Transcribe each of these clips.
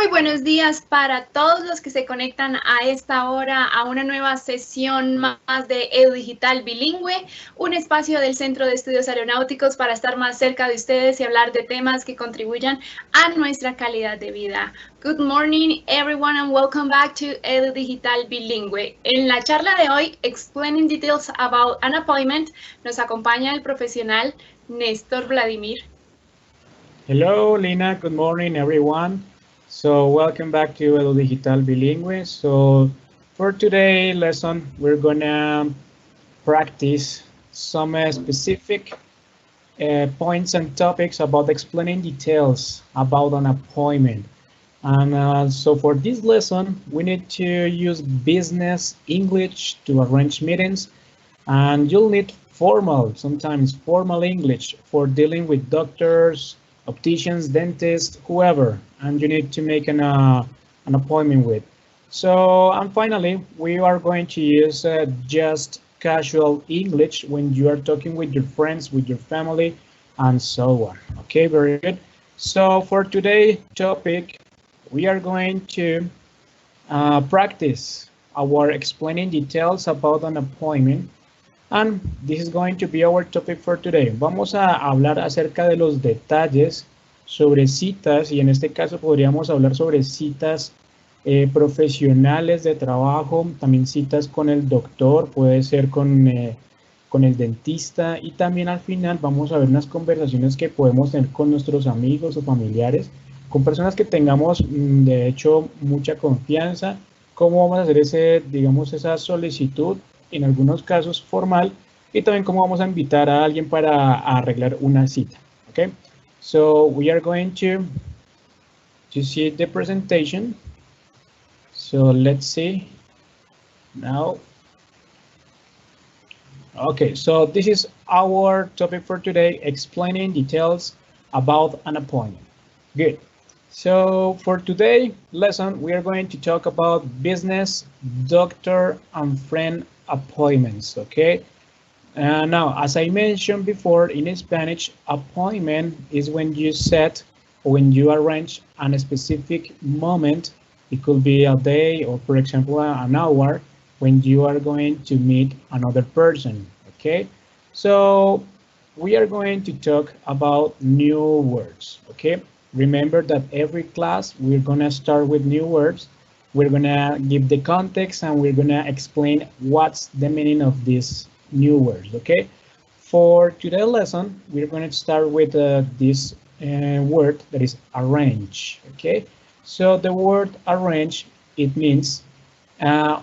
Muy buenos días para todos los que se conectan a esta hora a una nueva sesión más de Edu Digital Bilingüe, un espacio del Centro de Estudios Aeronáuticos para estar más cerca de ustedes y hablar de temas que contribuyan a nuestra calidad de vida. Good morning everyone and welcome back to Edu Digital Bilingüe. En la charla de hoy, Explaining Details About an Appointment, nos acompaña el profesional Néstor Vladimir. Hello, Lina. Good morning, everyone. So welcome back to Edu Digital Bilingüe. So for today's lesson, we're gonna practice some specific points and topics about explaining details about an appointment. And so for this lesson, we need to use business English to arrange meetings, and you'll need sometimes formal English for dealing with doctors, opticians, dentists, whoever, and you need to make an appointment with. So, and finally, we are going to use just casual English when you are talking with your friends, with your family, and so on. Okay, very good. So for today's topic, we are going to practice our explaining details about an appointment. And this is going to be our topic for today. Vamos a hablar acerca de los detalles sobre citas, y en este caso podríamos hablar sobre citas profesionales de trabajo, también citas con el doctor, puede ser con el dentista, y también al final vamos a ver unas conversaciones que podemos tener con nuestros amigos o familiares, con personas que tengamos de hecho mucha confianza, cómo vamos a hacer esa solicitud, en algunos casos formal, y también cómo vamos a invitar a alguien para arreglar una cita. Okay, so we are going to see the presentation. So let's see now. Okay, so this is our topic for today, explaining details about an appointment. Good. So for today's lesson, we are going to talk about business, doctor, and friend appointments. Okay. Now, as I mentioned before, in Spanish, appointment is when you set or when you arrange a specific moment. It could be a day or, for example, an hour when you are going to meet another person. Okay. So we are going to talk about new words. Okay. Remember that every class we're gonna start with new words. We're gonna give the context and we're gonna explain what's the meaning of these new words, okay? For today's lesson, we're gonna start with this word that is arrange, okay? So the word arrange, it means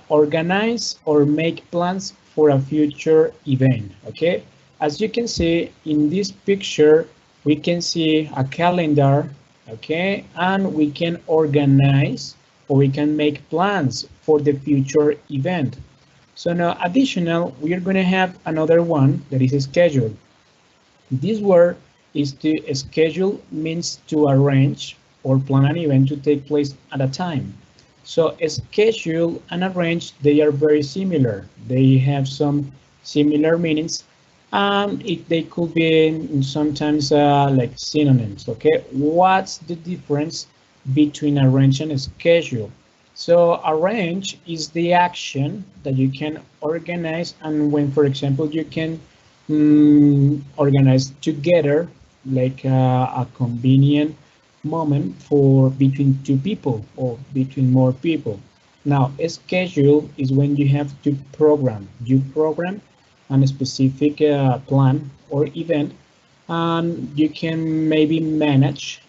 organize or make plans for a future event, okay? As you can see in this picture, we can see a calendar, okay? And we can organize or we can make plans for the future event. So now additional, we are going to have another one that is schedule. This word is to schedule, means to arrange or plan an event to take place at a time. So schedule and arrange, they are very similar. They have some similar meanings. They could be sometimes like synonyms, okay? What's the difference between arrange and schedule? So arrange is the action that you can organize, and when, for example, you can organize together, like a convenient moment for between two people or between more people. Now, a schedule is when you have to program. You program a specific plan or event, and you can maybe manage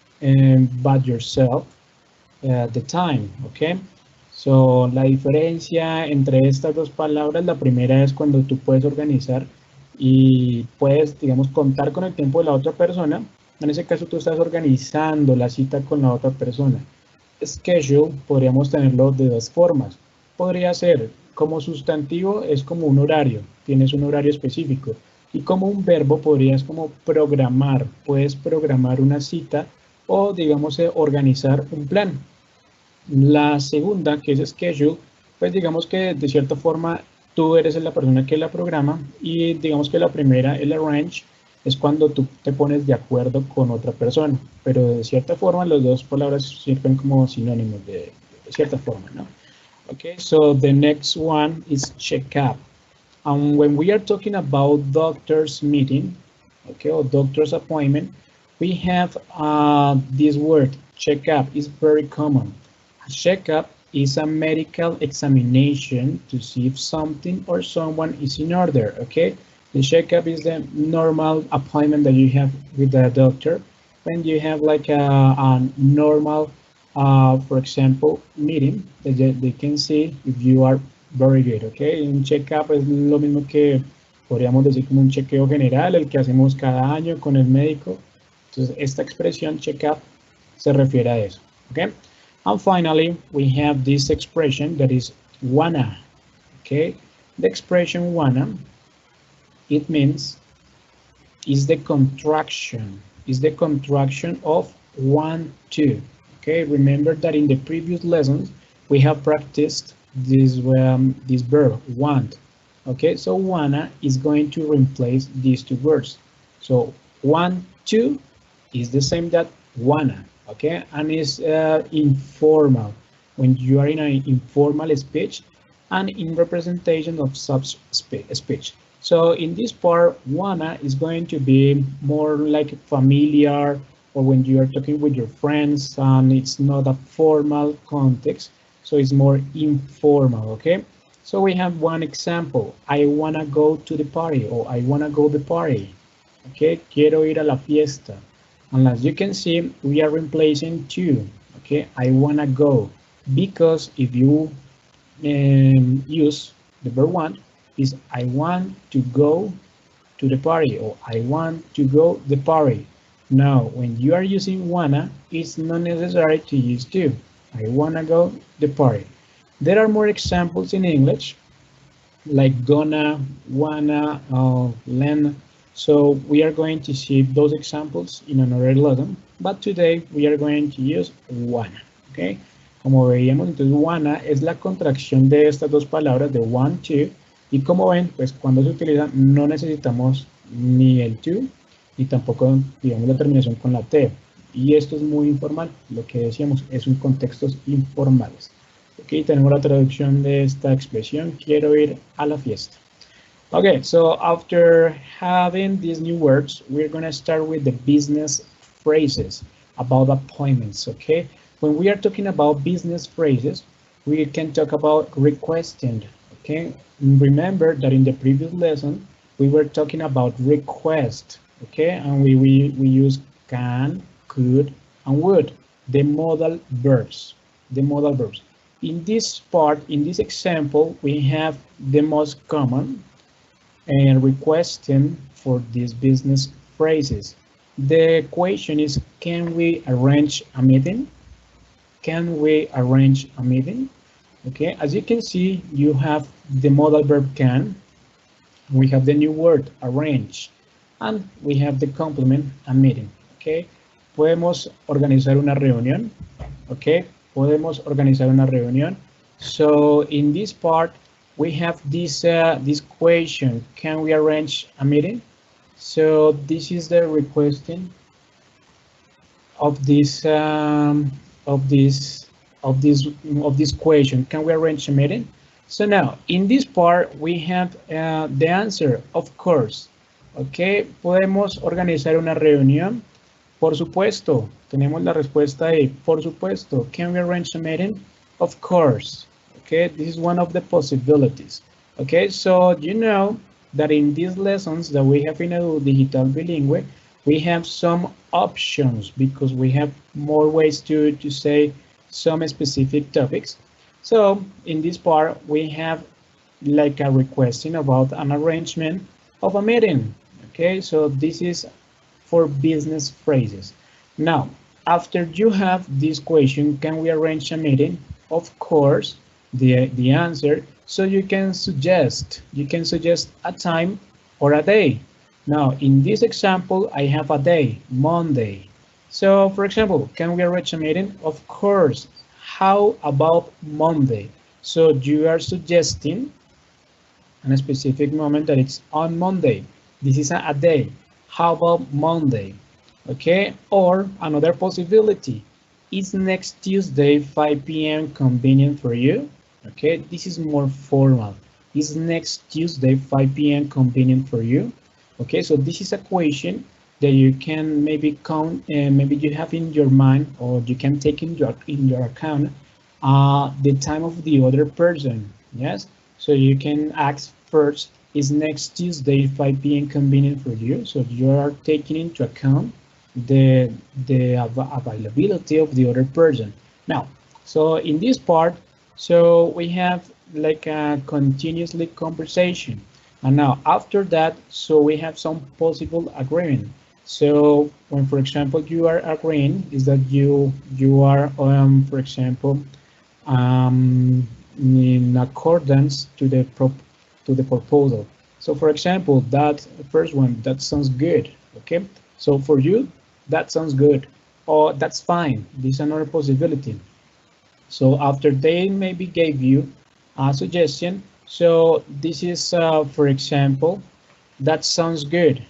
by yourself the time, okay? So, la diferencia entre estas dos palabras, la primera es cuando tú puedes organizar y puedes, digamos, contar con el tiempo de la otra persona. En ese caso, tú estás organizando la cita con la otra persona. Schedule podríamos tenerlo de dos formas. Podría ser como sustantivo, es como un horario, tienes un horario específico. Y como un verbo podrías como programar, puedes programar una cita o digamos organizar un plan. La segunda, que es schedule, pues digamos que de cierta forma tú eres la persona que la programa, y digamos que la primera, el arrange, es cuando tú te pones de acuerdo con otra persona, pero de cierta forma las dos palabras sirven como sinónimos de cierta forma, ¿no? Okay, so the next one is checkup. And when we are talking about doctor's meeting, okay, or doctor's appointment, we have this word, checkup, is very common. A checkup is a medical examination to see if something or someone is in order, okay? The checkup is the normal appointment that you have with the doctor when you have like a normal, for example, meeting that they can see if you are very good, okay? Un check-up es lo mismo que podríamos decir como un chequeo general, el que hacemos cada año con el médico. Entonces, esta expresión check-up se refiere a eso, okay? And finally, we have this expression that is wanna, okay? The expression wanna, it means is the contraction of want to, okay? Remember that in the previous lessons, we have practiced this verb, want, okay? So wanna is going to replace these two words. So want to is the same that wanna, okay? And it's informal, when you are in an informal speech and in representation of such speech. So in this part, wanna is going to be more like familiar, or when you are talking with your friends and it's not a formal context, so it's more informal, okay? So we have one example, I wanna go to the party, or I wanna go to the party, okay? Quiero ir a la fiesta. And as you can see, we are replacing to, okay? I wanna go, because if you use the verb want, is I want to go to the party, or I want to go to the party. Now, when you are using wanna, it's not necessary to use to. I wanna go to the party. There are more examples in English, like gonna, wanna, len. So we are going to see those examples in another lesson, but today we are going to use wanna, okay? Como veíamos, entonces wanna es la contracción de estas dos palabras, de want to, y como ven, pues cuando se utiliza no necesitamos ni el to, ni tampoco, digamos, la terminación con la T. Y esto es muy informal, lo que decíamos, es un contextos informales. Ok, tenemos la traducción de esta expresión, quiero ir a la fiesta. Okay, so after having these new words, we're going to start with the business phrases about appointments, okay? When we are talking about business phrases, we can talk about requesting, okay? Remember that in the previous lesson, we were talking about request, okay? And we use can, could, and would, the modal verbs, In this part, in this example, we have the most common and requesting for these business phrases. The question is, can we arrange a meeting? Can we arrange a meeting? Okay, as you can see, you have the modal verb can, we have the new word arrange, and we have the complement a meeting. Okay, podemos organizar una reunión. Okay, podemos organizar una reunión. So in this part, we have this this question, can we arrange a meeting? So this is the requesting of this question, can we arrange a meeting? So now in this part we have the answer, of course. Okay, podemos organizar una reunión. Por supuesto, tenemos la respuesta ahí. Por supuesto, can we arrange a meeting? Of course. Okay, this is one of the possibilities. Okay, so you know that in these lessons that we have in Edu Digital Bilingüe, we have some options because we have more ways to say some specific topics. So in this part, we have like a requesting about an arrangement of a meeting. Okay, so this is for business phrases. Now, after you have this question, can we arrange a meeting? Of course, the answer. So you can suggest a time or a day. Now, in this example, I have a day, Monday. So, for example, can we arrange a meeting? Of course. How about Monday? So you are suggesting a specific moment that it's on Monday. This is a day. How about Monday? Okay, or another possibility. Is next Tuesday 5 p.m. convenient for you? Okay, this is more formal. Is next Tuesday 5 p.m. convenient for you? Okay, so this is a question that you can maybe count and maybe you have in your mind, or you can take in your account the time of the other person. Yes, so you can ask first, is next Tuesday 5 p.m. convenient for you? So you are taking into account the availability of the other person. Now, so in this part, so we have like a continuously conversation. And now after that, so we have some possible agreement. So when, for example, you are agreeing, is that you are, for example, in accordance to the proposal. So for example, that first one, that sounds good. Okay. So for you, that sounds good, or that's fine. This is another possibility. So after they maybe gave you a suggestion, so this is, for example, that sounds good.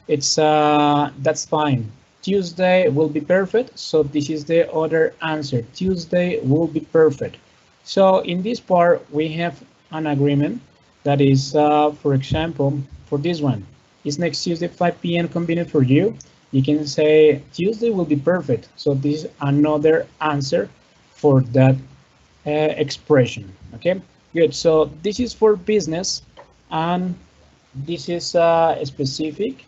It's that's fine. Tuesday will be perfect. So this is the other answer. Tuesday will be perfect. So in this part, we have an agreement that is, for example, for this one, is next Tuesday 5 p.m. convenient for you? You can say Tuesday will be perfect. So this is another answer for that expression. Okay, good. So this is for business, and this is specific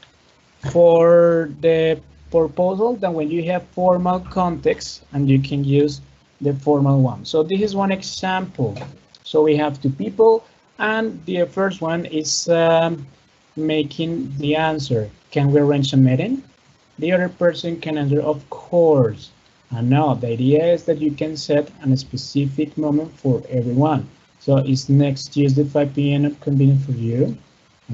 for the proposal. That when you have formal context, and you can use the formal one. So this is one example. So we have two people, and the first one is making the answer. Can we arrange a meeting? The other person can answer, of course. And now the idea is that you can set a specific moment for everyone. So it's next Tuesday 5 p.m. convenient for you.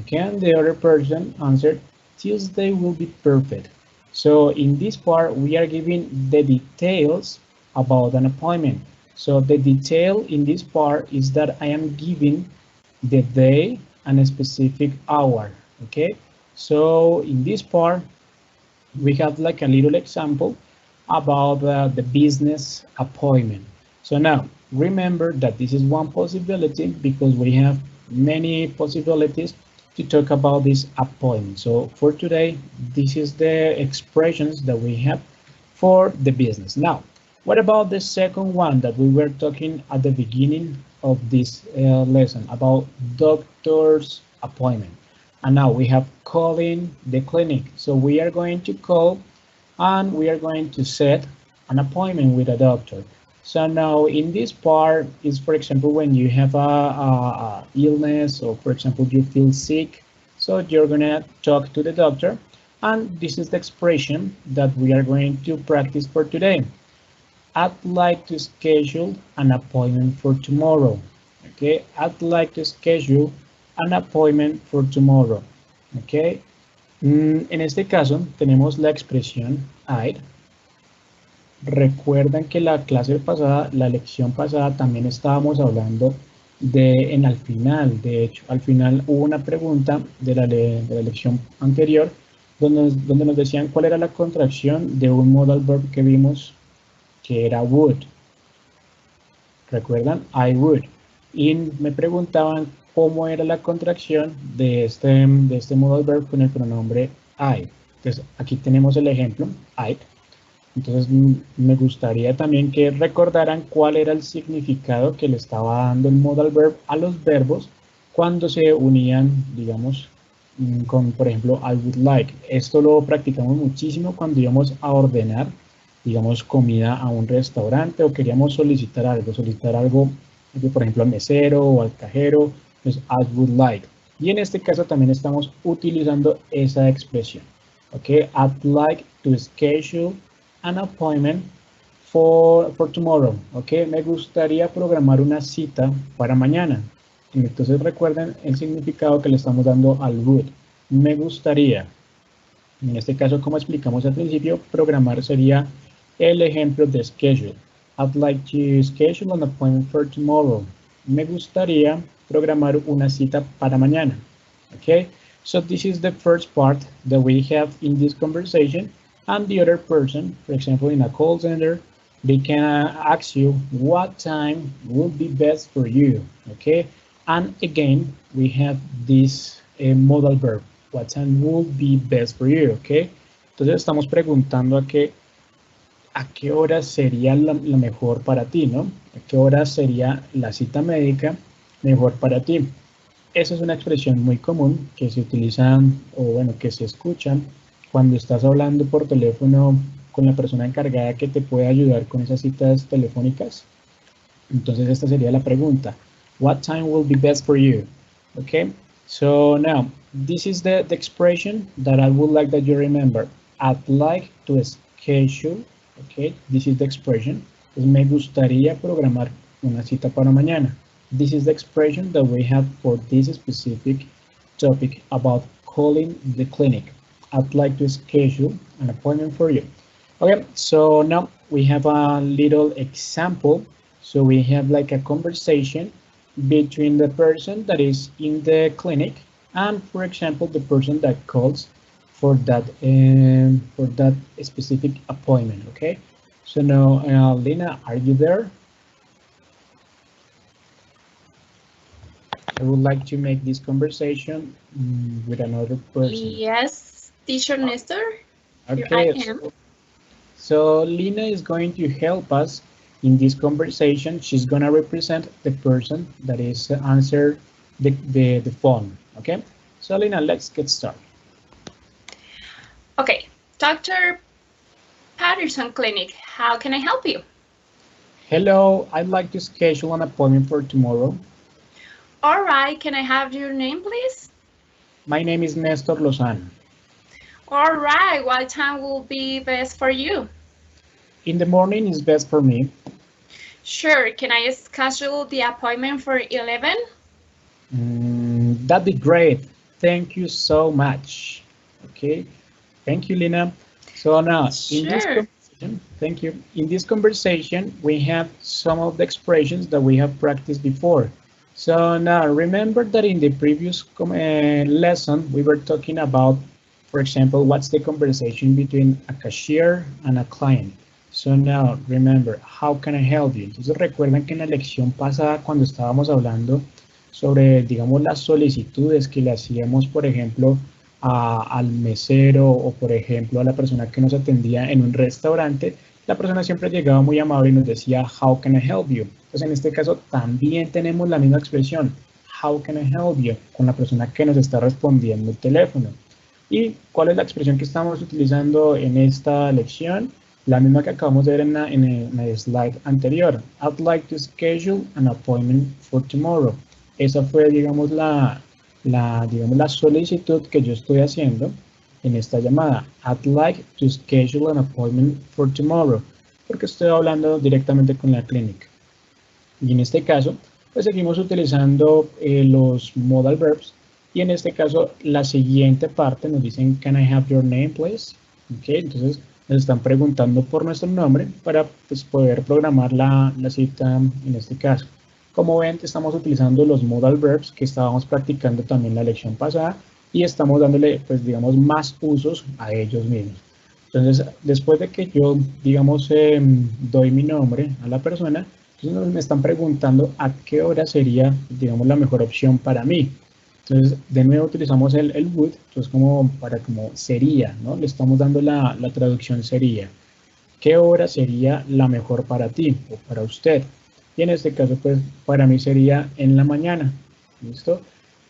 Okay, and the other person answered, Tuesday will be perfect. So in this part, we are giving the details about an appointment. So the detail in this part is that I am giving the day and a specific hour. Okay, so in this part, we have like a little example about the business appointment. So now remember that this is one possibility, because we have many possibilities to talk about this appointment. So for today, this is the expressions that we have for the business. Now, what about the second one that we were talking at the beginning of this lesson about doctor's appointment? And now we have calling the clinic. So we are going to call, and we are going to set an appointment with a doctor. So now in this part is, for example, when you have a illness, or for example, you feel sick, so you're gonna talk to the doctor, and this is the expression that we are going to practice for today. I'd like to schedule an appointment for tomorrow. Okay, I'd like to schedule an appointment for tomorrow. Okay, en este caso tenemos la expresión I'd. Recuerdan que la clase pasada, la lección pasada, también estábamos hablando de, al final, de hecho, al final hubo una pregunta de la lección anterior donde nos decían cuál era la contracción de un modal verb que vimos, que era would. ¿Recuerdan? I would. Y me preguntaban cómo era la contracción de este modal verb con el pronombre I. Entonces, aquí tenemos el ejemplo, I. Entonces, me gustaría también que recordaran cuál era el significado que le estaba dando el modal verb a los verbos cuando se unían, digamos, con, por ejemplo, I would like. Esto lo practicamos muchísimo cuando íbamos a ordenar, digamos, comida a un restaurante, o queríamos solicitar algo, por ejemplo, al mesero o al cajero, pues I would like. Y en este caso también estamos utilizando esa expresión. Ok, I'd like to schedule an appointment for tomorrow. Ok, me gustaría programar una cita para mañana. Entonces recuerden el significado que le estamos dando al would. Me gustaría. En este caso, como explicamos al principio, programar sería el ejemplo de schedule. I'd like to schedule an appointment for tomorrow. Me gustaría programar una cita para mañana. Okay, So this is the first part that we have in this conversation, and the other person, for example, in a call center, they can ask you what time would be best for you, okay? And again, we have this modal verb, what time would be best for you, okay? Entonces estamos preguntando a qué hora sería la mejor para ti, ¿no? ¿A qué hora sería la cita médica mejor para ti? Esa es una expresión muy común que se utiliza, o bueno, que se escucha cuando estás hablando por teléfono con la persona encargada que te puede ayudar con esas citas telefónicas. Entonces esta sería la pregunta. What time will be best for you? Okay, so now this is the expression that I would like that you remember. I'd like to schedule. Okay, this is the expression. Pues me gustaría programar una cita para mañana. This is the expression that we have for this specific topic about calling the clinic. I'd like to schedule an appointment for you. Okay, so now we have a little example. So we have like a conversation between the person that is in the clinic and, for example, the person that calls for that specific appointment. Okay, so now Lina, are you there? I would like to make this conversation with another person. Yes, teacher Nestor. Okay, so Lina is going to help us in this conversation. She's going to represent the person that is answer the phone. Okay, so Lina, let's get started. Okay, Dr. Patterson Clinic, how can I help you? Hello, I'd like to schedule an appointment for tomorrow. All right, can I have your name, please? My name is Nestor Lozano. All right, what time will be best for you? In the morning is best for me. Sure, can I schedule the appointment for 11? That'd be great. Thank you so much. Okay, thank you, Lina. So now, thank you. In this conversation, we have some of the expressions that we have practiced before. So now remember that in the previous lesson, we were talking about, for example, what's the conversation between a cashier and a client. So now remember, how can I help you? Entonces recuerdan que en la lección pasada, cuando estábamos hablando sobre, digamos, las solicitudes que le hacíamos, por ejemplo, al mesero o, por ejemplo, a la persona que nos atendía en un restaurante, la persona siempre llegaba muy amable y nos decía, how can I help you? Entonces, en este caso, también tenemos la misma expresión, how can I help you? Con la persona que nos está respondiendo el teléfono. ¿Y cuál es la expresión que estamos utilizando en esta lección? La misma que acabamos de ver en el slide anterior. I'd like to schedule an appointment for tomorrow. Esa fue, digamos, la solicitud que yo estoy haciendo en esta llamada. I'd like to schedule an appointment for tomorrow. Porque estoy hablando directamente con la clínica. Y en este caso, pues seguimos utilizando los modal verbs. Y en este caso, la siguiente parte nos dicen, can I have your name, please? Ok, entonces nos están preguntando por nuestro nombre para pues, poder programar la cita en este caso. Como ven, estamos utilizando los modal verbs que estábamos practicando también la lección pasada y estamos dándole, pues digamos, más usos a ellos mismos. Entonces, después de que yo, digamos, doy mi nombre a la persona, entonces me están preguntando a qué hora sería, digamos, la mejor opción para mí. Entonces, de nuevo utilizamos el would, entonces como sería, ¿no? Le estamos dando la traducción sería. ¿Qué hora sería la mejor para ti o para usted? Y en este caso, pues, para mí sería en la mañana, ¿listo?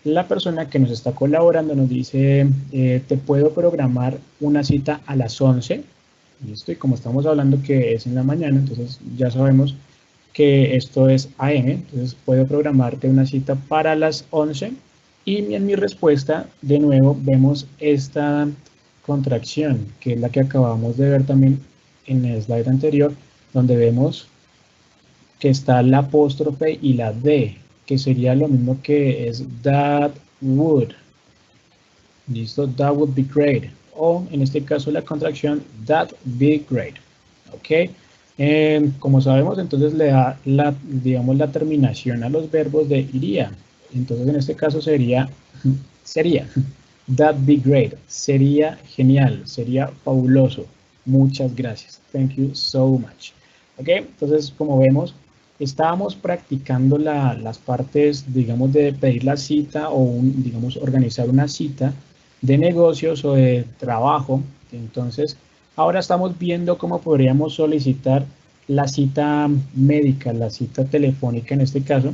La persona que nos está colaborando nos dice, te puedo programar una cita a las 11, ¿listo? Y como estamos hablando que es en la mañana, entonces ya sabemos que esto es AM, entonces puedo programarte una cita para las 11. Y en mi respuesta, de nuevo, vemos esta contracción, que es la que acabamos de ver también en el slide anterior, donde vemos que está la apóstrofe y la D, que sería lo mismo que es that would. Listo, that would be great. O en este caso la contracción that be great. Ok. Como sabemos, entonces le da digamos, la terminación a los verbos de iría. Entonces en este caso sería. That'd be great. Sería genial, sería fabuloso. Muchas gracias. Thank you so much. Ok, entonces como vemos, estábamos practicando las partes, digamos, de pedir la cita o, digamos, organizar una cita de negocios o de trabajo. Entonces, ahora estamos viendo cómo podríamos solicitar la cita médica, la cita telefónica en este caso,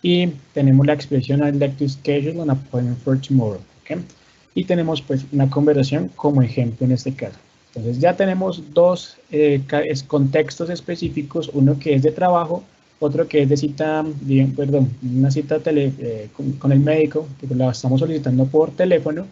y tenemos la expresión I'd like to schedule an appointment for tomorrow. ¿Okay? Y tenemos pues una conversación como ejemplo en este caso. Entonces ya tenemos dos contextos específicos, uno que es de trabajo, otro que es de cita, bien, perdón, una cita con el médico, que la estamos solicitando por teléfono.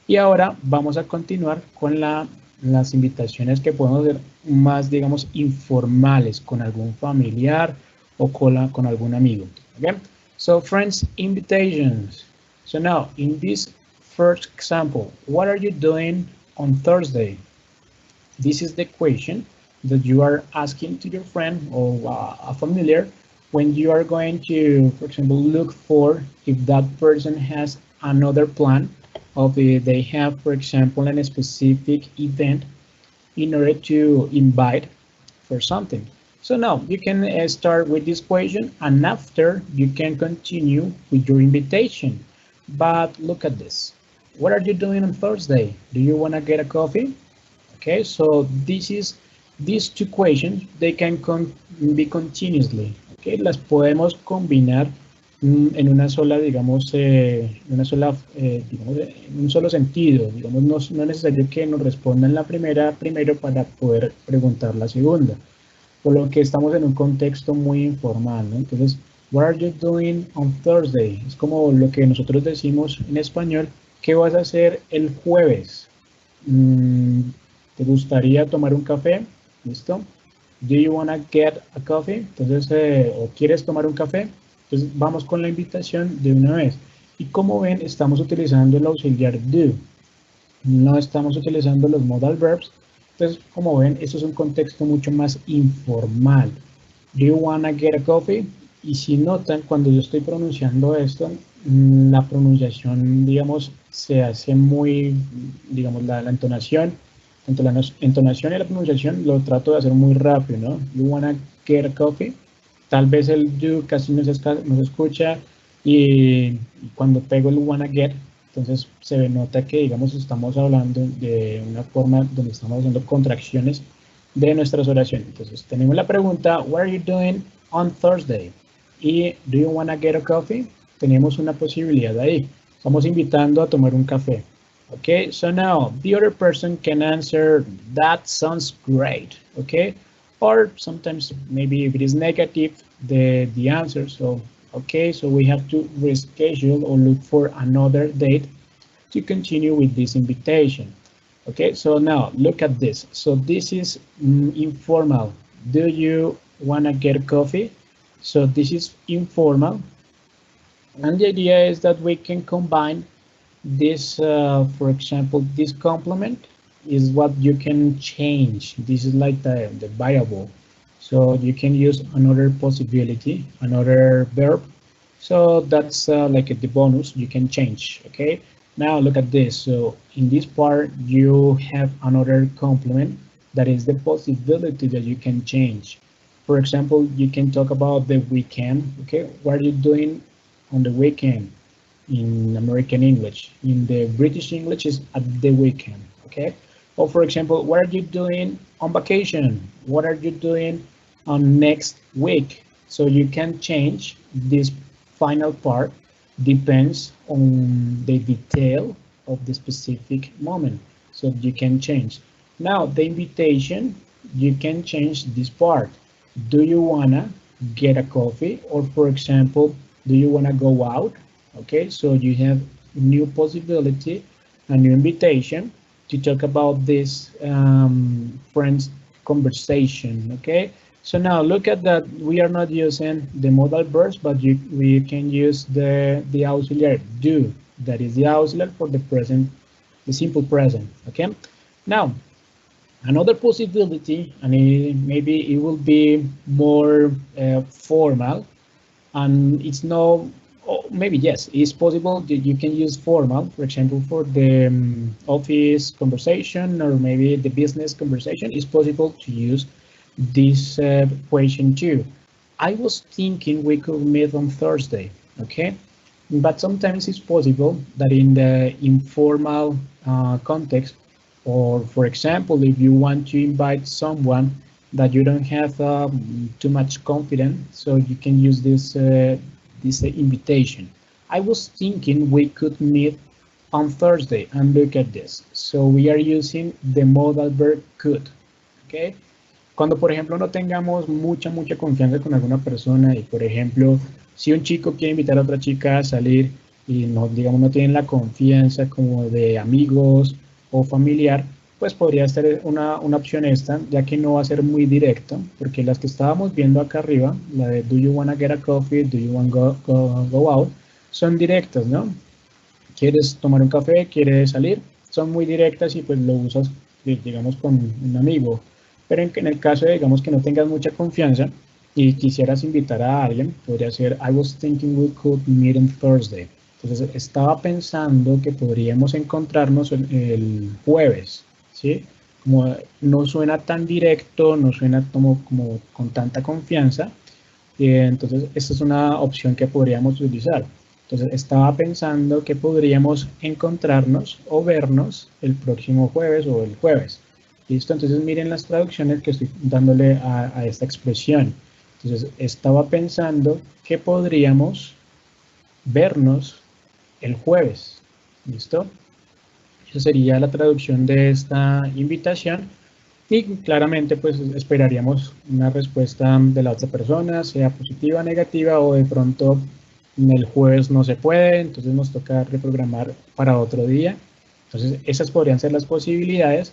Y ahora vamos a continuar con las invitaciones que podemos hacer más, digamos, informales con algún familiar o con algún amigo. Okay? So friends, invitations. So now, in this first example, what are you doing on Thursday? This is the question that you are asking to your friend or a familiar when you are going to, for example, look for if that person has another plan of they have, for example, a specific event in order to invite for something. So now you can start with this question and after you can continue with your invitation. But look at this. What are you doing on Thursday? Do you want to get a coffee? Okay, so these two questions, they can be continuously. Okay, las podemos combinar en una sola, digamos, en un solo sentido. Digamos, no es necesario que nos respondan la primera primero para poder preguntar la segunda. Por lo que estamos en un contexto muy informal, ¿no? Entonces, what are you doing on Thursday? Es como lo que nosotros decimos en español, ¿qué vas a hacer el jueves? ¿Te gustaría tomar un café? ¿Listo? Do you want to get a coffee? Entonces, ¿o quieres tomar un café? Entonces, vamos con la invitación de una vez. Y como ven, estamos utilizando el auxiliar do. No estamos utilizando los modal verbs. Entonces, como ven, esto es un contexto mucho más informal. Do you want to get a coffee? Y si notan, cuando yo estoy pronunciando esto, la pronunciación, digamos, se hace muy, digamos, la entonación, tanto la entonación y la pronunciación lo trato de hacer muy rápido, ¿no? You wanna get a coffee. Tal vez el do casi no se escucha y cuando pego el wanna get, entonces se nota que, digamos, estamos hablando de una forma donde estamos haciendo contracciones de nuestras oraciones. Entonces tenemos la pregunta, what are you doing on Thursday? Y do you wanna get a coffee? Tenemos una posibilidad ahí. Estamos invitando a tomar un café. Okay, so now the other person can answer, that sounds great, okay? Or sometimes maybe if it is negative, the answer, so, okay, so we have to reschedule or look for another date to continue with this invitation. Okay, so now look at this. So this is informal. Do you wanna get coffee? So this is informal. And the idea is that we can combine this, for example, this complement is what you can change. This is like the variable. So you can use another possibility, another verb. So that's like the bonus you can change, okay? Now look at this. So in this part, you have another complement that is the possibility that you can change. For example, you can talk about the weekend, okay? What are you doing on the weekend? In American English. In the British English is at the weekend, okay? Or for example, what are you doing on vacation? What are you doing on next week? So you can change this final part, depends on the detail of the specific moment. So you can change. Now the invitation, you can change this part. Do you wanna get a coffee? Or for example, do you wanna go out? Okay, so you have new possibility, a new invitation to talk about this friends conversation, okay? So now look at that, we are not using the modal verbs, but we can use the auxiliary do, that is the auxiliary for the present, the simple present, okay? Now, another possibility, and maybe it will be more formal, and it's no or maybe yes, it's possible that you can use formal, for example, for the office conversation or maybe the business conversation. It's possible to use this question too. I was thinking we could meet on Thursday, okay? But sometimes it's possible that in the informal context, or for example, if you want to invite someone that you don't have too much confidence, so you can use this invitation. I was thinking we could meet on Thursday, and look at this. So we are using the modal verb could, okay? Cuando, por ejemplo, no tengamos mucha confianza con alguna persona y, por ejemplo, si un chico quiere invitar a otra chica a salir y no, digamos, no tienen la confianza como de amigos o familiar, pues podría ser una opción esta, ya que no va a ser muy directo, porque las que estábamos viendo acá arriba, la de do you wanna get a coffee, do you want go out, son directas, ¿no? ¿Quieres tomar un café? ¿Quieres salir? Son muy directas y pues lo usas, digamos, con un amigo. Pero en el caso de, digamos, que no tengas mucha confianza y quisieras invitar a alguien, podría ser I was thinking we could meet on Thursday. Entonces, estaba pensando que podríamos encontrarnos el jueves, ¿sí? Como no suena tan directo, no suena como con tanta confianza, entonces esta es una opción que podríamos utilizar. Entonces, estaba pensando que podríamos encontrarnos o vernos el próximo jueves o el jueves. ¿Listo? Entonces miren las traducciones que estoy dándole a esta expresión. Entonces estaba pensando que podríamos vernos el jueves. ¿Listo? Esa sería la traducción de esta invitación. Y claramente pues esperaríamos una respuesta de la otra persona, sea positiva, negativa o de pronto el jueves no se puede, entonces nos toca reprogramar para otro día. Entonces esas podrían ser las posibilidades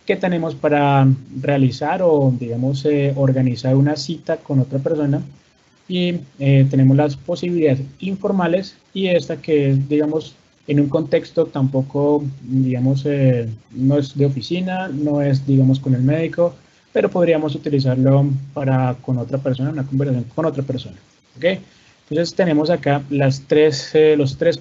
que tenemos para realizar o, digamos, organizar una cita con otra persona y tenemos las posibilidades informales y esta que es, digamos, en un contexto tampoco, digamos, no es de oficina, no es, digamos, con el médico, pero podríamos utilizarlo para con otra persona, una conversación con otra persona, ¿ok? Entonces tenemos acá los tres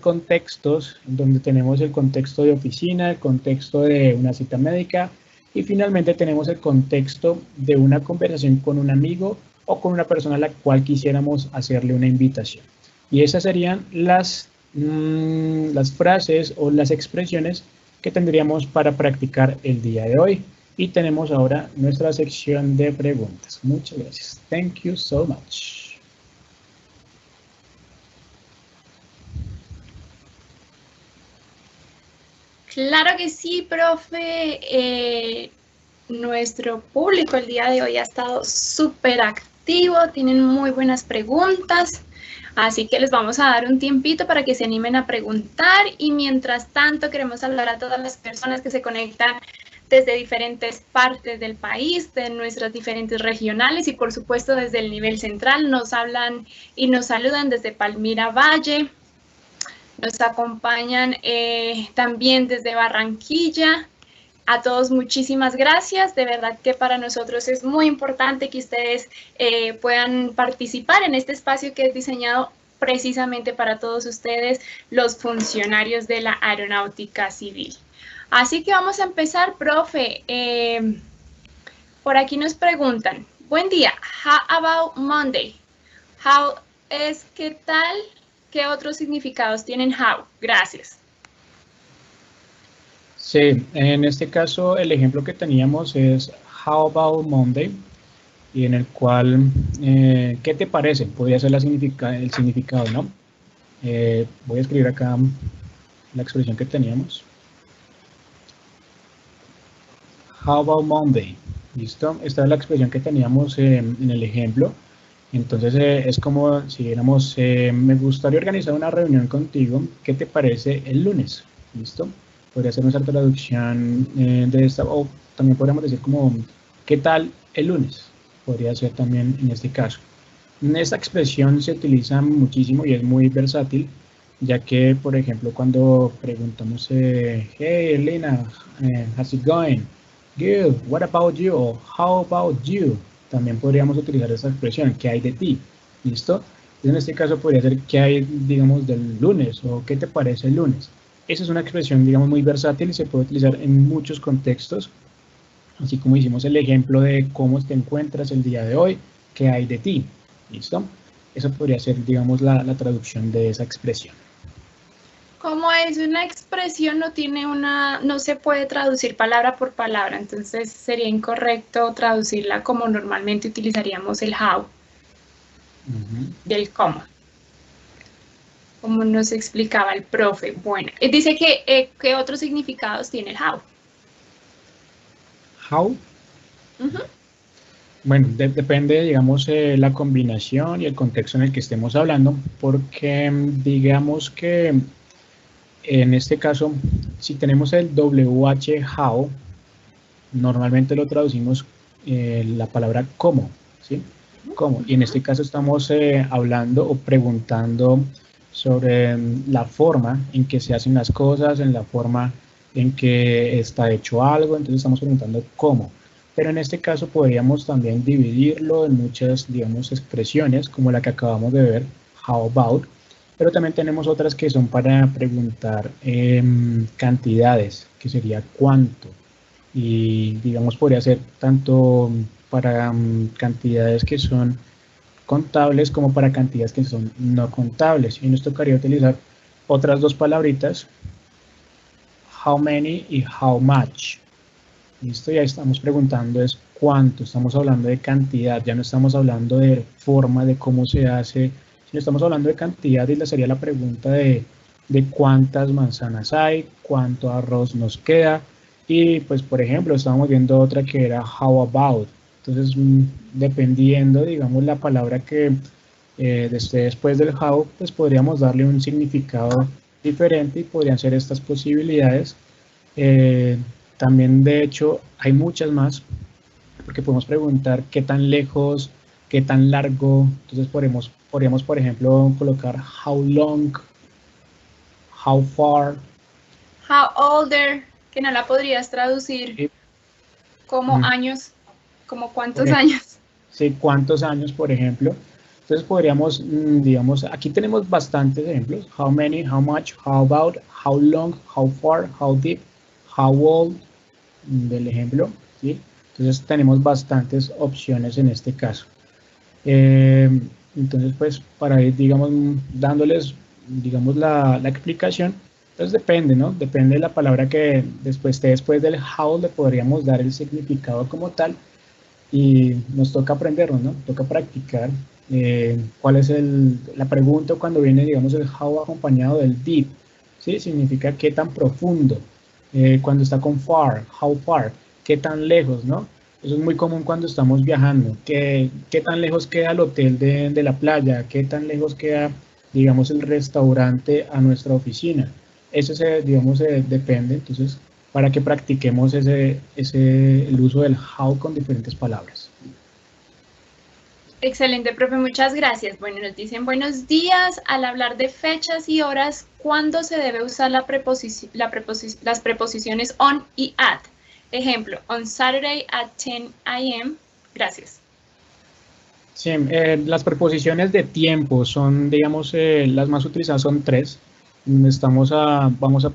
contextos, donde tenemos el contexto de oficina, el contexto de una cita médica, y finalmente tenemos el contexto de una conversación con un amigo o con una persona a la cual quisiéramos hacerle una invitación. Y esas serían las frases o las expresiones que tendríamos para practicar el día de hoy. Y tenemos ahora nuestra sección de preguntas. Muchas gracias. Thank you so much. Claro que sí, profe. Nuestro público el día de hoy ha estado súper activo, tienen muy buenas preguntas, así que les vamos a dar un tiempito para que se animen a preguntar y mientras tanto queremos hablar a todas las personas que se conectan desde diferentes partes del país, de nuestras diferentes regionales y por supuesto desde el nivel central. Nos hablan y nos saludan desde Palmira Valle. Nos acompañan también desde Barranquilla. A todos muchísimas gracias. De verdad que para nosotros es muy importante que ustedes puedan participar en este espacio que es diseñado precisamente para todos ustedes, los funcionarios de la Aeronáutica Civil. Así que vamos a empezar, profe. Por aquí nos preguntan, buen día, how about Monday? How es qué tal, qué otros significados tienen how. Gracias. Sí, en este caso el ejemplo que teníamos es how about Monday, y en el cual, ¿qué te parece? Podría ser el significado, ¿no? Voy a escribir acá la expresión que teníamos. How about Monday? ¿Listo? Esta es la expresión que teníamos en el ejemplo. Entonces es como si dijéramos, me gustaría organizar una reunión contigo, ¿qué te parece el lunes? ¿Listo? Podría ser nuestra traducción de esta, o también podríamos decir como, ¿qué tal el lunes? Podría ser también en este caso. Esta expresión se utiliza muchísimo y es muy versátil, ya que, por ejemplo, cuando preguntamos, hey, Elena, how's it going? Good, what about you? O how about you? También podríamos utilizar esta expresión, ¿qué hay de ti? ¿Listo? En este caso podría ser qué hay, digamos, del lunes o qué te parece el lunes. Esa es una expresión, digamos, muy versátil y se puede utilizar en muchos contextos, así como hicimos el ejemplo de cómo te encuentras el día de hoy, qué hay de ti. ¿Listo? Eso podría ser, digamos, la traducción de esa expresión. Como es una expresión, no se puede traducir palabra por palabra, entonces sería incorrecto traducirla como normalmente utilizaríamos el how del cómo, como nos explicaba el profe. Bueno, dice que ¿qué otros significados tiene el how? How. Bueno, depende, digamos, la combinación y el contexto en el que estemos hablando, porque digamos que en este caso, si tenemos el WH how, normalmente lo traducimos la palabra cómo, ¿sí? ¿Cómo? Y en este caso estamos hablando o preguntando sobre la forma en que se hacen las cosas, en la forma en que está hecho algo, entonces estamos preguntando cómo. Pero en este caso podríamos también dividirlo en muchas, digamos, expresiones, como la que acabamos de ver, how about, pero también tenemos otras que son para preguntar cantidades, que sería cuánto, y digamos podría ser tanto para cantidades que son contables como para cantidades que son no contables, y nos tocaría utilizar otras dos palabritas, how many y how much. Listo, ya estamos preguntando es cuánto, estamos hablando de cantidad, ya no estamos hablando de forma, de cómo se hace, sino estamos hablando de cantidad, y la sería la pregunta de cuántas manzanas hay, cuánto arroz nos queda. Y pues por ejemplo estábamos viendo otra que era how about, entonces dependiendo, digamos, la palabra que esté después del how, pues podríamos darle un significado diferente y podrían ser estas posibilidades. También, de hecho, hay muchas más, porque podemos preguntar qué tan lejos, qué tan largo. Entonces podríamos, por ejemplo, colocar how long, how far. How older, que no la podrías traducir como años, como cuántos años. Sí, cuántos años, por ejemplo. Entonces podríamos, digamos, aquí tenemos bastantes ejemplos. How many, how much, how about, how long, how far, how deep, how old, del ejemplo, ¿sí? Entonces tenemos bastantes opciones en este caso. Entonces, pues, para ir, digamos, dándoles, digamos, la explicación, pues depende, ¿no? Depende de la palabra que después del how le podríamos dar el significado como tal, y nos toca aprenderlo, ¿no? Toca practicar cuál es la pregunta cuando viene, digamos, el how acompañado del deep, ¿sí? Significa qué tan profundo. Cuando está con far, how far, qué tan lejos, ¿no? Eso es muy común cuando estamos viajando. ¿Qué tan lejos queda el hotel de la playa? ¿Qué tan lejos queda, digamos, el restaurante a nuestra oficina? Eso, digamos, depende. Entonces, para que practiquemos el uso del how con diferentes palabras. Excelente, profe, muchas gracias. Bueno, nos dicen buenos días. Al hablar de fechas y horas, ¿cuándo se debe usar las preposiciones on y at? Ejemplo, on Saturday at 10 a.m. Gracias. Sí, las preposiciones de tiempo son, digamos, las más utilizadas son tres.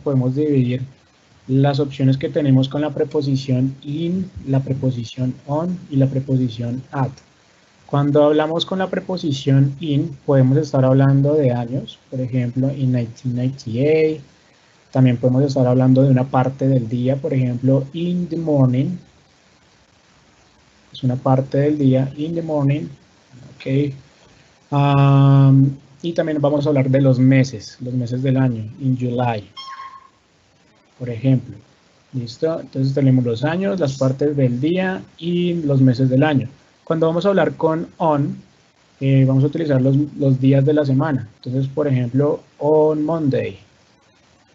Podemos dividir las opciones que tenemos con la preposición in, la preposición on y la preposición at. Cuando hablamos con la preposición in, podemos estar hablando de años, por ejemplo, in 1998. También podemos estar hablando de una parte del día, por ejemplo, in the morning. Es una parte del día, in the morning. Ok. Y también vamos a hablar de los meses del año, in July, por ejemplo. ¿Listo? Entonces tenemos los años, las partes del día y los meses del año. Cuando vamos a hablar con on, vamos a utilizar los días de la semana. Entonces, por ejemplo, on Monday.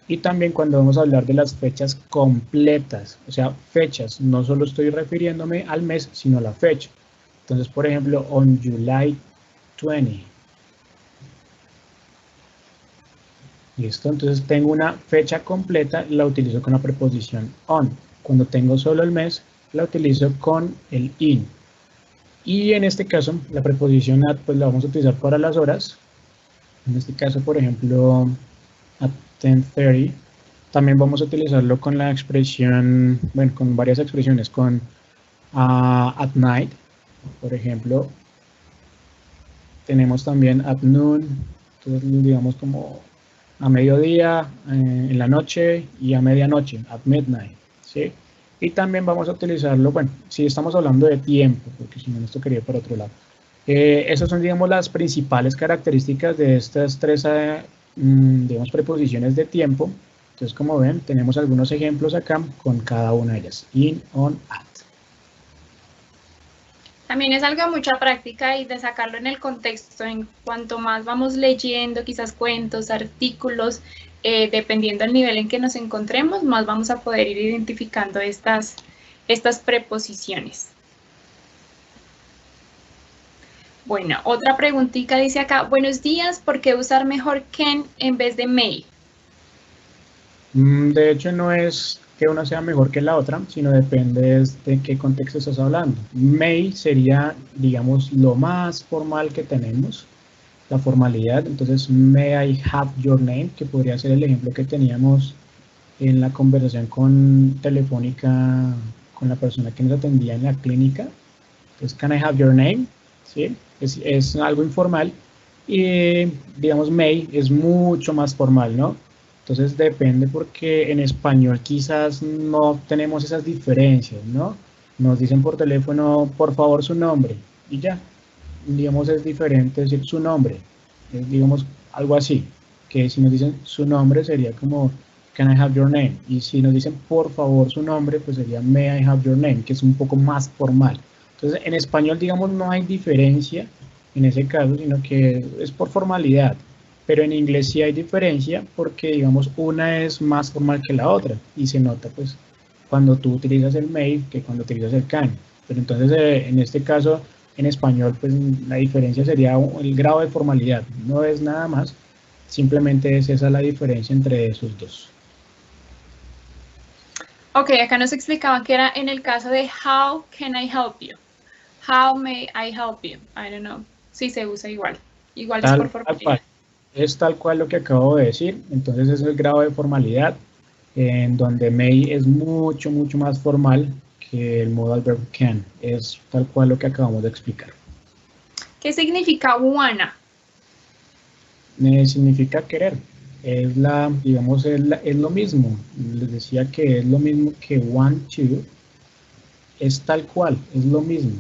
Y también cuando vamos a hablar de las fechas completas, o sea, fechas, no solo estoy refiriéndome al mes, sino a la fecha. Entonces, por ejemplo, on July 20. ¿Listo? Entonces tengo una fecha completa, la utilizo con la preposición on. Cuando tengo solo el mes, la utilizo con el in. Y en este caso, la preposición at pues la vamos a utilizar para las horas. En este caso, por ejemplo, at 10:30. También vamos a utilizarlo con la expresión, bueno, con varias expresiones, con at night, por ejemplo. Tenemos también at noon, entonces digamos como a mediodía, en la noche y a medianoche, at midnight, ¿sí? Y también vamos a utilizarlo, bueno, si estamos hablando de tiempo, porque si no esto quería ir por otro lado. Esas son, digamos, las principales características de estas tres, digamos, preposiciones de tiempo. Entonces, como ven, tenemos algunos ejemplos acá con cada una de ellas. In, on, at. También es algo de mucha práctica y de sacarlo en el contexto. En cuanto más vamos leyendo, quizás cuentos, artículos, dependiendo del nivel en que nos encontremos, más vamos a poder ir identificando estas preposiciones. Bueno, otra preguntita dice acá, buenos días, ¿por qué usar mejor can en vez de may? De hecho, no es que una sea mejor que la otra, sino depende de qué contexto estás hablando. May sería, digamos, lo más formal que tenemos, la formalidad. Entonces, may I have your name, que podría ser el ejemplo que teníamos en la conversación telefónica con la persona que nos atendía en la clínica. Entonces, can I have your name? ¿Sí? Es algo informal. Y, digamos, may es mucho más formal, ¿no? Entonces depende porque en español quizás no tenemos esas diferencias, ¿no? Nos dicen por teléfono, por favor, su nombre, y ya. Digamos, es diferente decir su nombre, digamos, algo así, que si nos dicen su nombre sería como, can I have your name? Y si nos dicen por favor su nombre, pues sería may I have your name, que es un poco más formal. Entonces, en español, digamos, no hay diferencia en ese caso, sino que es por formalidad. Pero en inglés sí hay diferencia porque, digamos, una es más formal que la otra y se nota, pues, cuando tú utilizas el may que cuando utilizas el can. Pero entonces, en este caso, en español, pues, la diferencia sería el grado de formalidad. No es nada más, simplemente es esa la diferencia entre esos dos. Ok, acá nos explicaban que era en el caso de how can I help you? How may I help you? I don't know. Sí, se usa igual. Igual es por formalidad. Es tal cual lo que acabo de decir, entonces es el grado de formalidad, en donde may es mucho más formal que el modal verb can, es tal cual lo que acabamos de explicar. ¿Qué significa wanna? Significa querer, es digamos, es lo mismo, les decía que es lo mismo que want to, es tal cual, es lo mismo,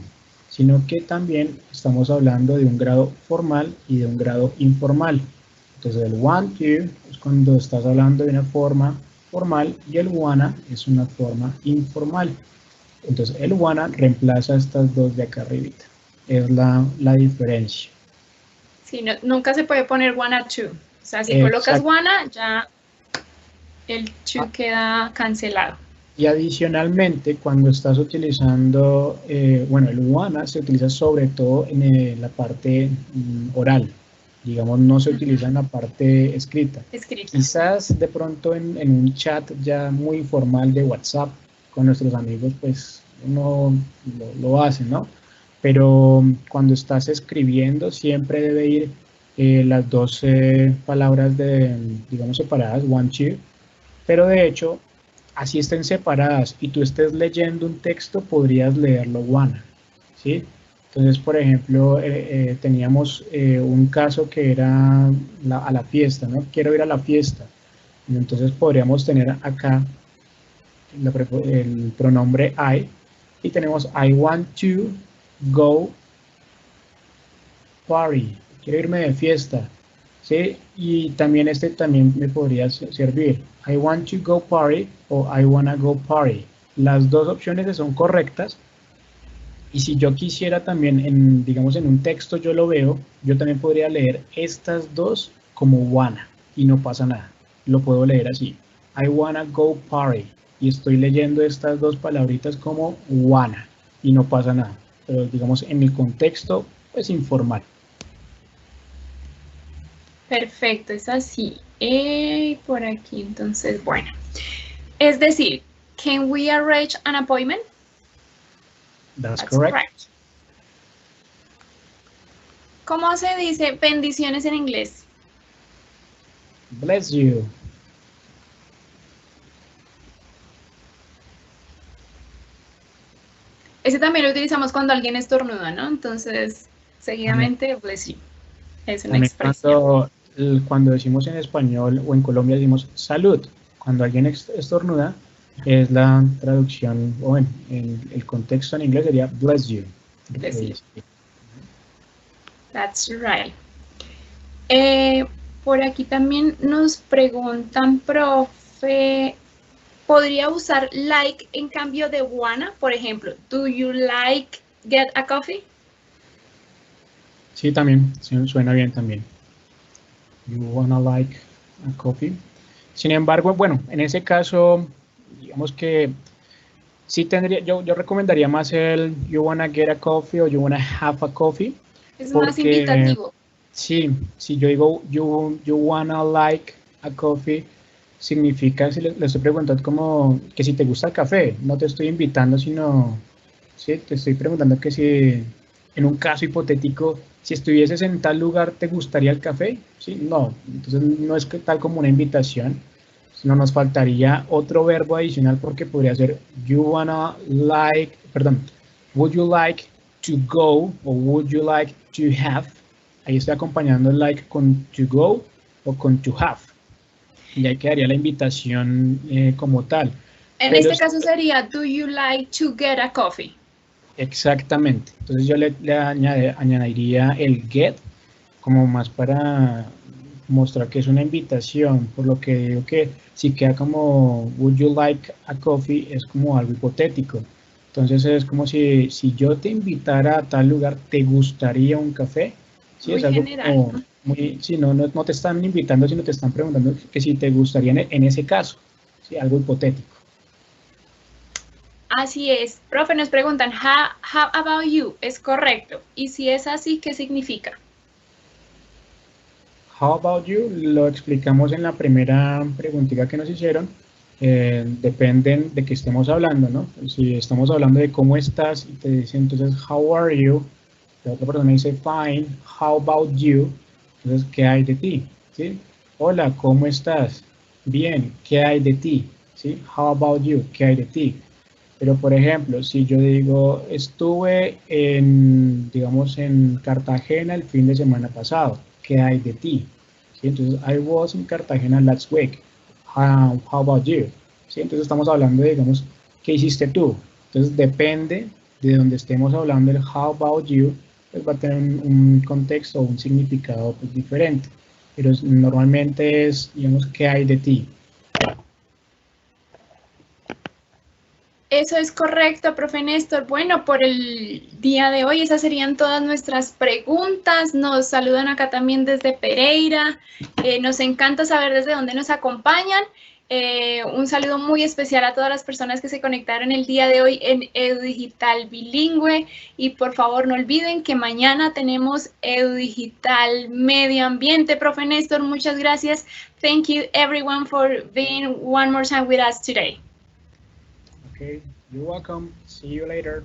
sino que también estamos hablando de un grado formal y de un grado informal. Entonces el want to es cuando estás hablando de una forma formal y el wanna es una forma informal. Entonces el wanna reemplaza estas dos de acá arribita. Es la diferencia. Sí, no, nunca se puede poner wanna to. O sea, si colocas wanna, ya el to queda cancelado. Y adicionalmente, cuando estás utilizando, bueno, el wanna se utiliza sobre todo en la parte oral. Digamos, no se utiliza en la parte escrita. Quizás de pronto en un chat ya muy formal de WhatsApp con nuestros amigos, pues uno lo hace, ¿no? Pero cuando estás escribiendo siempre debe ir las dos palabras digamos, separadas, one, two. Pero de hecho, así estén separadas y tú estés leyendo un texto, podrías leerlo wanna, ¿sí? Entonces, por ejemplo, teníamos un caso que era a la fiesta, ¿no? Quiero ir a la fiesta. Entonces podríamos tener acá el pronombre I y tenemos I want to go party. Quiero irme de fiesta, ¿sí? Y también también me podría servir. I want to go party o I wanna go party. Las dos opciones son correctas. Y si yo quisiera también, digamos, en un texto yo lo veo, yo también podría leer estas dos como wanna y no pasa nada. Lo puedo leer así. I wanna go party. Y estoy leyendo estas dos palabritas como wanna y no pasa nada. Pero digamos, en mi contexto, pues informal. Perfecto, es así. Por aquí, entonces, bueno. Es decir, can we arrange an appointment? That's correct. ¿Cómo se dice bendiciones en inglés? Bless you. Ese también lo utilizamos cuando alguien estornuda, ¿no? Entonces, seguidamente, bless you. Es una También expresión. cuando decimos en español o en Colombia decimos salud. Cuando alguien estornuda, es la traducción, o bueno, en el contexto en inglés sería bless you. Bless you. That's right. Por aquí también nos preguntan, profe, ¿podría usar like en cambio de wanna? Por ejemplo, do you like get a coffee? Sí, también, suena bien también. You wanna like a coffee. Sin embargo, bueno, en ese caso, digamos que sí tendría, yo recomendaría más el you wanna get a coffee o you wanna have a coffee. Es más invitativo. Sí, si yo digo you wanna like a coffee, significa, si le estoy preguntando como que si te gusta el café, no te estoy invitando, sino, sí, te estoy preguntando que si en un caso hipotético, si estuvieses en tal lugar, ¿te gustaría el café? Sí, no, entonces no es que tal como una invitación, sino nos faltaría otro verbo adicional porque podría ser you wanna like, perdón, would you like to go o would you like to have. Ahí estoy acompañando el like con to go o con to have. Y ahí quedaría la invitación como tal. En este caso sería, do you like to get a coffee? Exactamente. Entonces yo le añadiría el get como más para mostrar que es una invitación, por lo que digo que si queda como would you like a coffee es como algo hipotético. Entonces es como si yo te invitara a tal lugar, ¿te gustaría un café? Sí, muy es algo general. como muy, sí, no te están invitando, sino te están preguntando que si te gustaría en ese caso, sí, algo hipotético. Así es. Profe, nos preguntan, how about you? Es correcto. Y si es así, ¿qué significa? How about you? Lo explicamos en la primera preguntita que nos hicieron. Dependen de qué estemos hablando, ¿no? Si estamos hablando de cómo estás y te dicen entonces, how are you? La otra persona dice, fine, how about you? Entonces, ¿qué hay de ti? ¿Sí? Hola, ¿cómo estás? Bien, ¿qué hay de ti? ¿Sí? How about you? ¿Qué hay de ti? Pero, por ejemplo, si yo digo, estuve en, digamos, en Cartagena el fin de semana pasado, ¿qué hay de ti? ¿Sí? Entonces, I was in Cartagena last week. How about you? ¿Sí? Entonces, estamos hablando de, digamos, ¿qué hiciste tú? Entonces, depende de donde estemos hablando el how about you, pues va a tener un contexto o un significado pues, diferente. Pero normalmente es, digamos, ¿qué hay de ti? Eso es correcto, profe Néstor. Bueno, por el día de hoy esas serían todas nuestras preguntas. Nos saludan acá también desde Pereira. Nos encanta saber desde dónde nos acompañan. Un saludo muy especial a todas las personas que se conectaron el día de hoy en EduDigital Bilingüe. Y por favor no olviden que mañana tenemos EduDigital Medio Ambiente. Profe Néstor, muchas gracias. Thank you everyone for being one more time with us today. Okay, you're welcome. See you later.